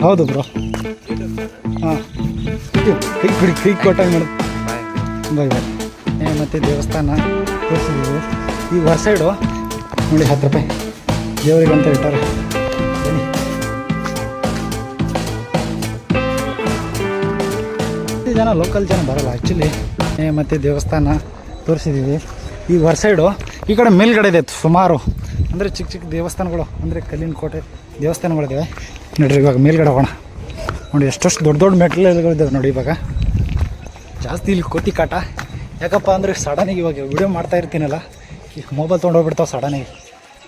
ಹೌದು ಬ್ರೋ. ಹಾಂ ಕೈ ಬಿಡಿ, ಕೈ ಕೊಟ್ಟಾಗ ಮೇಡಮ್. ಬಾಯ್ ಬಾಯ್. ಮತ್ತು ದೇವಸ್ಥಾನ ತೋರಿಸಿದ್ದೀವಿ. ಈ ಹೊರ ಸೈಡು ನೋಡಿ 10 ರೂಪಾಯಿ ದೇವರಿಗೆ ಅಂತ ಇಟ್ಟಾರೆ. ಬನ್ನಿ. ಜನ ಲೋಕಲ್ ಜನ ಬರೋಲ್ಲ ಆ್ಯಕ್ಚುಲಿ. ಮತ್ತು ದೇವಸ್ಥಾನ ತೋರಿಸಿದ್ದೀವಿ. ಈ ಹೊರ ಸೈಡು ಈ ಕಡೆ ಮೇಲ್ಗಡೆ ಇದೆ ಸುಮಾರು, ಅಂದರೆ ಚಿಕ್ಕ ಚಿಕ್ಕ ದೇವಸ್ಥಾನಗಳು, ಅಂದರೆ ಕಲ್ಲಿನ ಕೋಟೆ ದೇವಸ್ಥಾನಗಳಿದ್ದಾವೆ. ನೋಡಿರಿ ಇವಾಗ ಮೇಲ್ಗಡೆ ಹೋಗೋಣ. ನೋಡಿ ಎಷ್ಟಷ್ಟು ದೊಡ್ಡ ದೊಡ್ಡ ಮೆಟ್ಲುಗಳಿದ್ದಾವೆ ನೋಡಿ. ಇವಾಗ ಜಾಸ್ತಿ ಇಲ್ಲಿ ಕೋತಿ ಕಾಟ. ಯಾಕಪ್ಪ ಅಂದರೆ ಸಡನ್ನಾಗಿ ಇವಾಗ ವಿಡಿಯೋ ಮಾಡ್ತಾ ಇರ್ತೀನಲ್ಲ, ಈ ಮೊಬೈಲ್ ತೊಗೊಂಡೋಗ್ಬಿಡ್ತಾವೆ ಸಡನ್ನಾಗಿ.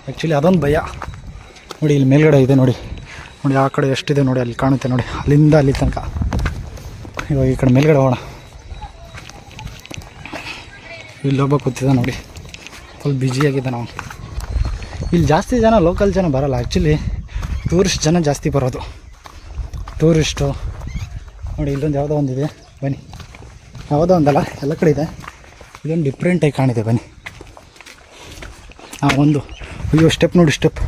ಆ್ಯಕ್ಚುಲಿ ಅದೊಂದು ಭಯ. ನೋಡಿ ಇಲ್ಲಿ ಮೇಲ್ಗಡೆ ಇದೆ ನೋಡಿ. ನೋಡಿ ಆ ಕಡೆ ಎಷ್ಟಿದೆ ನೋಡಿ, ಅಲ್ಲಿ ಕಾಣುತ್ತೆ ನೋಡಿ, ಅಲ್ಲಿಂದ ಅಲ್ಲಿ ತನಕ. ಇವಾಗ ಈ ಕಡೆ ಮೇಲ್ಗಡೆ ಹೋಗೋಣ. ಇಲ್ಲೊಬ್ಬ ಕೂತಿದ್ದ ನೋಡಿ, ಫುಲ್ ಬ್ಯುಸಿಯಾಗಿದೆ. ನಾವು ಇಲ್ಲಿ ಜಾಸ್ತಿ ಜನ ಲೋಕಲ್ ಜನ ಬರೋಲ್ಲ ಆ್ಯಕ್ಚುಲಿ, ಟೂರಿಸ್ಟ್ ಜನ ಜಾಸ್ತಿ ಬರೋದು. ಟೂರಿಸ್ಟು ನೋಡಿ, ಇಲ್ಲೊಂದು ಯಾವುದೋ ಒಂದಿದೆ, ಬನ್ನಿ. ಯಾವುದೋ ಒಂದಲ್ಲ, ಎಲ್ಲ ಕಡೆ ಇದೆ. ಇದೊಂದು ಡಿಫ್ರೆಂಟಾಗಿ ಕಾಣಿದೆ, ಬನ್ನಿ. ಒಂದು ಅಯ್ಯೋ ಸ್ಟೆಪ್ ನೋಡಿ, ಸ್ಟೆಪ್.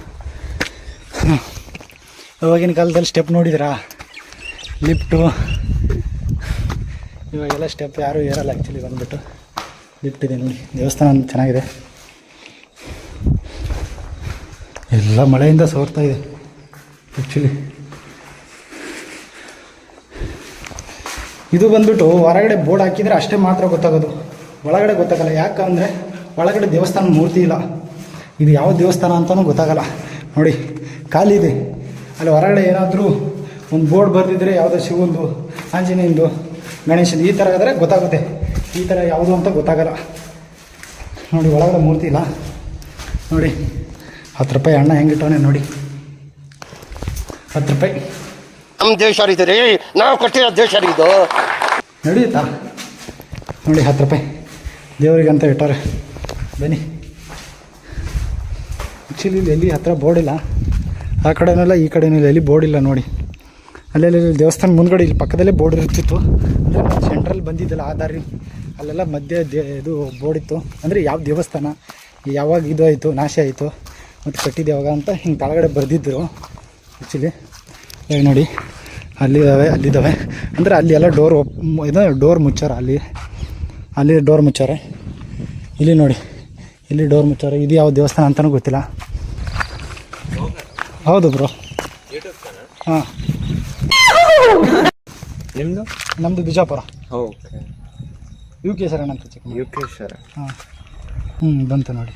ಇವಾಗಿನ ಕಾಲದಲ್ಲಿ ಸ್ಟೆಪ್ ನೋಡಿದ್ರಾ? ಲಿಫ್ಟು ಇವಾಗೆಲ್ಲ ಸ್ಟೆಪ್ ಯಾರೂ ಏರಲ್ಲ ಆ್ಯಕ್ಚುಲಿ. ಬಂದುಬಿಟ್ಟು ಲಿಫ್ಟ್ ಇದೆ ನೋಡಿ. ದೇವಸ್ಥಾನ ಚೆನ್ನಾಗಿದೆ. ಎಲ್ಲ ಮಳೆಯಿಂದ ಸೋರ್ತಾ ಇದೆ ಆ್ಯಕ್ಚುಲಿ. ಇದು ಬಂದುಬಿಟ್ಟು ಹೊರಗಡೆ ಬೋರ್ಡ್ ಹಾಕಿದರೆ ಅಷ್ಟೇ ಮಾತ್ರ ಗೊತ್ತಾಗೋದು, ಒಳಗಡೆ ಗೊತ್ತಾಗಲ್ಲ. ಯಾಕಂದರೆ ಒಳಗಡೆ ದೇವಸ್ಥಾನ ಮೂರ್ತಿ ಇಲ್ಲ. ಇದು ಯಾವ ದೇವಸ್ಥಾನ ಅಂತಲೂ ಗೊತ್ತಾಗಲ್ಲ. ನೋಡಿ ಖಾಲಿ ಇದೆ. ಅಲ್ಲಿ ಹೊರಗಡೆ ಏನಾದರೂ ಒಂದು ಬೋರ್ಡ್ ಬರೆದಿದ್ರೆ ಯಾವುದೋ ಶಿವಂದು, ಆಂಜನೇಯಂದು, ಗಣೇಶಂದು ಈ ಥರ ಆದರೆ ಗೊತ್ತಾಗುತ್ತೆ. ಈ ಥರ ಯಾವುದು ಅಂತ ಗೊತ್ತಾಗಲ್ಲ. ನೋಡಿ ಒಳಗಡೆ ಮೂರ್ತಿ ಇಲ್ಲ. ನೋಡಿ 10 ರೂಪಾಯಿ ಅಣ್ಣ ಹೆಂಗಿಟ್ಟವನೇ ನೋಡಿ, 10 ರೂಪಾಯಿ. ನಮ್ಮ ದೇಶ ರೀ, ನಾವು ಕೊಟ್ಟಿರೋ ದೇಶ ಇದು ನಡೆಯುತ್ತಾ? ನೋಡಿ 10 ರೂಪಾಯಿ ದೇವರಿಗೆ ಅಂತ ಇಟ್ಟಾರೆ. ಬನ್ನಿ. ಆ್ಯಕ್ಚುಲಿ ಇಲ್ಲಿ ಎಲ್ಲಿ ಹತ್ತಿರ ಬೋರ್ಡ್ ಇಲ್ಲ, ಆ ಕಡೆನಲ್ಲ ಈ ಕಡೆನೂ ಇಲ್ಲ, ಎಲ್ಲಿ ಬೋರ್ಡ್ ಇಲ್ಲ ನೋಡಿ. ಅಲ್ಲೆಲ್ಲ ದೇವಸ್ಥಾನ ಮುಂದ್ಗಡೆ ಇಲ್ಲಿ ಪಕ್ಕದಲ್ಲೇ ಬೋರ್ಡ್ ಇರ್ತಿತ್ತು. ಅಂದರೆ ಸೆಂಟ್ರಲ್ಲಿ ಬಂದಿದ್ದಲ್ಲ ಆ ದಾರಿ, ಅಲ್ಲೆಲ್ಲ ಮಧ್ಯೆ ಇದು ಬೋರ್ಡ್ ಇತ್ತು. ಅಂದರೆ ಯಾವ ದೇವಸ್ಥಾನ ಯಾವಾಗ ಇದು ಆಯಿತು, ನಾಶ ಆಯಿತು ಮತ್ತು ಕಟ್ಟಿದ್ದು ಯಾವಾಗ ಅಂತ ಹಿಂಗೆ ಕೆಳಗಡೆ ಬರೆದಿದ್ದರು ಆ್ಯಕ್ಚುಲಿ. ನೋಡಿ ಅಲ್ಲಿದ್ದಾವೆ. ಅಂದರೆ ಅಲ್ಲಿ ಎಲ್ಲ ಡೋರ್ ಮುಚ್ಚಾರ. ಅಲ್ಲಿ ಡೋರ್ ಮುಚ್ಚಾರೆ. ಇಲ್ಲಿ ನೋಡಿ, ಇಲ್ಲಿ ಡೋರ್ ಮುಚ್ಚಾರೆ. ಇದು ಯಾವ ದೇವಸ್ಥಾನ ಅಂತಲೂ ಗೊತ್ತಿಲ್ಲ. ಹೌದು ಬ್ರೋ. ಹಾಂ, ನಿಮ್ಮದು? ನಮ್ಮದು ಬಿಜಾಪುರ. ಓಕೆ. UK ಸರ್ ಅಂತ ಚಿಕ್ಕ UK ಸರ್. ಹಾಂ, ಬಂತು ನೋಡಿ.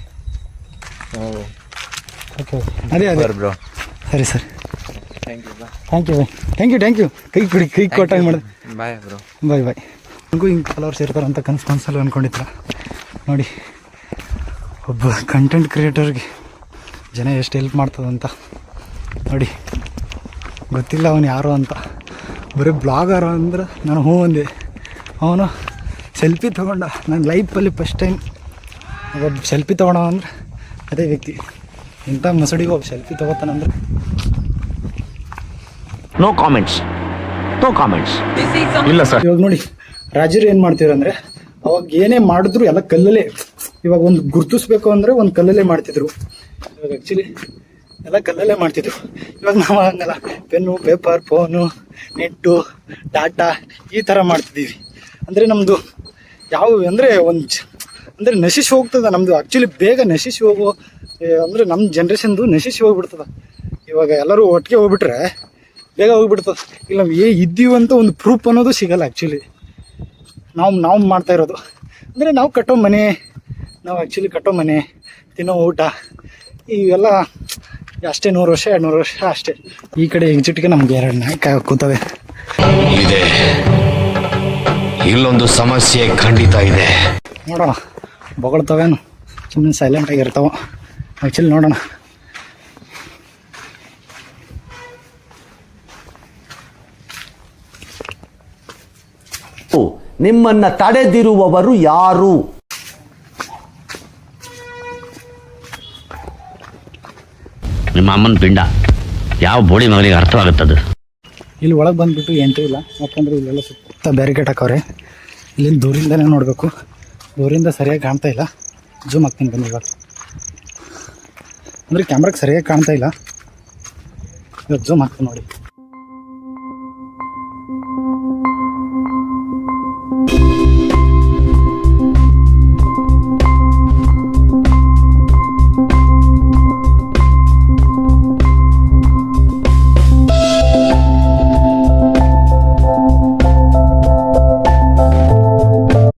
ಓಕೆ ಅದೇ ಬ್ರೋ. ಸರಿ sir, thank you. Thank you. ಕೈ ಕೊಡಿ, ಕೈ ಕೊಟ್ಟಾಗ ಮಾಡಿದೆ. Bye bro. ಬಾಯ್. ನನಗೂ ಹಿಂಗೆ ಫಾಲೋವರ್ಸ್ ಇರ್ತಾರಂತ ಕನಸಲ್ಲಿ ಅಂದ್ಕೊಂಡಿದ್ರ. ನೋಡಿ ಒಬ್ಬ ಕಂಟೆಂಟ್ ಕ್ರಿಯೇಟರ್ಗೆ ಜನ ಎಷ್ಟು ಹೆಲ್ಪ್ ಮಾಡ್ತದಂತ ನೋಡಿ. ಗೊತ್ತಿಲ್ಲ ಅವನು ಯಾರು ಅಂತ, ಬರೀ ಬ್ಲಾಗರ್ ಅಂದ್ರೆ ನಾನು ಹ್ಞೂ ಅಂದೆ. ಅವನು ಸೆಲ್ಫಿ ತೊಗೊಂಡ. ನನ್ನ ಲೈಫಲ್ಲಿ ಫಸ್ಟ್ ಟೈಮ್ ಒಬ್ಬ ಸೆಲ್ಫಿ ತೊಗೊಳ ಅಂದ್ರೆ ಅದೇ ವ್ಯಕ್ತಿ. ಇಂಥ ಮಸಡಿಗೆ ಒಬ್ಬ ಸೆಲ್ಫಿ ತೊಗೋತಾನಂದ್ರೆ ನೋ ಕಾಮೆಂಟ್ಸ್ ಇಲ್ಲ ಸರ್. ಇವಾಗ ನೋಡಿ ರಾಜರು ಏನು ಮಾಡ್ತಿದ್ರು ಅಂದರೆ, ಅವಾಗ ಏನೇ ಮಾಡಿದ್ರು ಎಲ್ಲ ಕಲ್ಲಲ್ಲೇ. ಇವಾಗ ಒಂದು ಗುರ್ತಿಸ್ಬೇಕು ಅಂದರೆ ಒಂದು ಕಲ್ಲಲ್ಲೇ ಮಾಡ್ತಿದ್ರು. ಇವಾಗ ಆ್ಯಕ್ಚುಲಿ ಎಲ್ಲ ಕಲ್ಲಲ್ಲೇ ಮಾಡ್ತಿದ್ರು. ಇವಾಗ ನಾವು ಹಂಗಲ್ಲ, ಪೆನ್ನು, ಪೇಪರ್, ಫೋನು, ನೆಟ್ಟು, ಡಾಟಾ ಈ ಥರ ಮಾಡ್ತಿದ್ದೀವಿ. ಅಂದರೆ ನಮ್ಮದು ಯಾವ ಅಂದರೆ ಅಂದರೆ ನಶಿಸಿ ಹೋಗ್ತದೆ ನಮ್ಮದು. ಆ್ಯಕ್ಚುಲಿ ಬೇಗ ನಶಿಸಿ ಅಂದರೆ ನಮ್ಮ ಜನ್ರೇಷನ್ದು ನಶಿಸಿ ಹೋಗ್ಬಿಡ್ತದೆ. ಇವಾಗ ಎಲ್ಲರೂ ಒಟ್ಟಿಗೆ ಹೋಗ್ಬಿಟ್ರೆ ಬೇಗ ಹೋಗ್ಬಿಡ್ತದೆ. ಇಲ್ಲ ನಾವು ಇದ್ದೀವಿ ಅಂತ ಒಂದು ಪ್ರೂಫ್ ಅನ್ನೋದು ಸಿಗಲ್ಲ ಆ್ಯಕ್ಚುಲಿ. ನಾವು ಮಾಡ್ತಾ ಇರೋದು ಅಂದರೆ ನಾವು ಕಟ್ಟೋ ಮನೆ, ಕಟ್ಟೋ ಮನೆ, ತಿನ್ನೋ ಊಟ ಇವೆಲ್ಲ ಅಷ್ಟೇ 100 ವರ್ಷ 200 ವರ್ಷ ಅಷ್ಟೇ. ಈ ಕಡೆ ಎಕ್ಸಿಟ್ಗೆ ನಮ್ಗೆ 2 ನಾಯಿ ಕೂತವೆ. ಇದೆ, ಇಲ್ಲೊಂದು ಸಮಸ್ಯೆ ಖಂಡಿತ ಇದೆ. ನೋಡೋಣ, ಬೊಗಳ್ತವೇನು, ಸುಮ್ಮನೆ ಸೈಲೆಂಟಾಗಿರ್ತಾವ. ಆ್ಯಕ್ಚುಲಿ ನೋಡೋಣ. ನಿಮ್ಮನ್ನ ತಡೆದಿರುವವರು ಯಾರು? ನಿಮ್ಮ ಅಮ್ಮನ ಪಿಂಡ ಯಾವ ಬೋಳಿ ಮಗನಿಗೆ ಅರ್ಥವಾಗುತ್ತದೆ. ಇಲ್ಲಿ ಒಳಗೆ ಬಂದುಬಿಟ್ಟು ಎಂಟ್ರಿ ಇಲ್ಲ, ಯಾಕಂದರೆ ಇಲ್ಲೆಲ್ಲ ಸುತ್ತ ಬ್ಯಾರಿಕೇಡ್ ಹಾಕವ್ರೆ. ಇಲ್ಲಿಂದ ದೂರಿಂದನೇ ನೋಡಬೇಕು. ದೂರಿಂದ ಸರಿಯಾಗಿ ಕಾಣ್ತಾ ಇಲ್ಲ. ಜೂಮ್ ಹಾಕ್ತೀನಿ ಬನ್ನಿ. ಇವಾಗ ಅಂದರೆ ಕ್ಯಾಮ್ರಾಗೆ ಸರಿಯಾಗಿ ಕಾಣ್ತಾ ಇಲ್ಲ. ಇವಾಗ ಝೂಮ್ ಹಾಕ್ತೀನಿ ನೋಡಿ.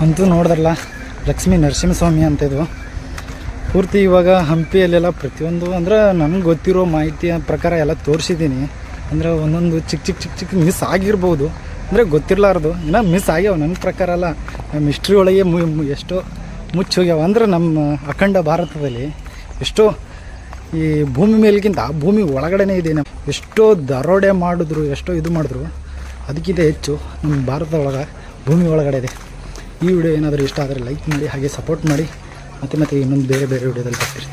ಅಂತೂ ನೋಡಿದ್ರಲ್ಲ ಲಕ್ಷ್ಮೀ ನರಸಿಂಹಸ್ವಾಮಿ ಅಂತ ಇದು ಪೂರ್ತಿ ಇವಾಗ ಹಂಪಿಯಲ್ಲೆಲ್ಲ ಪ್ರತಿಯೊಂದು ಅಂದ್ರೆ ನನಗೆ ಗೊತ್ತಿರೋ ಮಾಹಿತಿಯ ಪ್ರಕಾರ ಎಲ್ಲ ತೋರಿಸಿದ್ದೀನಿ. ಅಂದರೆ ಒಂದೊಂದು ಚಿಕ್ಕ ಮಿಸ್ ಆಗಿರ್ಬೋದು, ಅಂದರೆ ಗೊತ್ತಿರಲಾರ್ದು ಇನ್ನೂ ಮಿಸ್ ಆಗ್ಯಾವ. ನನ್ನ ಪ್ರಕಾರ ಅಲ್ಲ, ನಮ್ಮ ಹಿಸ್ಟ್ರಿ ಒಳಗೆ ಎಷ್ಟೋ ಮುಚ್ಚೋಗ್ಯಾವ. ಅಂದ್ರೆ ನಮ್ಮ ಅಖಂಡ ಭಾರತದಲ್ಲಿ ಎಷ್ಟೋ ಈ ಭೂಮಿ ಮೇಲ್ಗಿಂತ ಭೂಮಿ ಒಳಗಡೆನೇ ಇದೆ. ಎಷ್ಟೋ ದರೋಡೆ ಮಾಡಿದ್ರು, ಎಷ್ಟೋ ಇದು ಮಾಡಿದ್ರು, ಅದಕ್ಕಿಂತ ಹೆಚ್ಚು ನಮ್ಮ ಭಾರತ ಒಳಗೆ ಭೂಮಿ ಒಳಗಡೆ ಇದೆ. ಈ ವಿಡಿಯೋ ಏನಾದರೂ ಇಷ್ಟ ಆದರೆ ಲೈಕ್ ಮಾಡಿ, ಹಾಗೆ ಸಪೋರ್ಟ್ ಮಾಡಿ. ಮತ್ತೆ ಇನ್ನೊಂದು ಬೇರೆ ವಿಡಿಯೋದಲ್ಲಿ ಬರ್ತೀರಿ.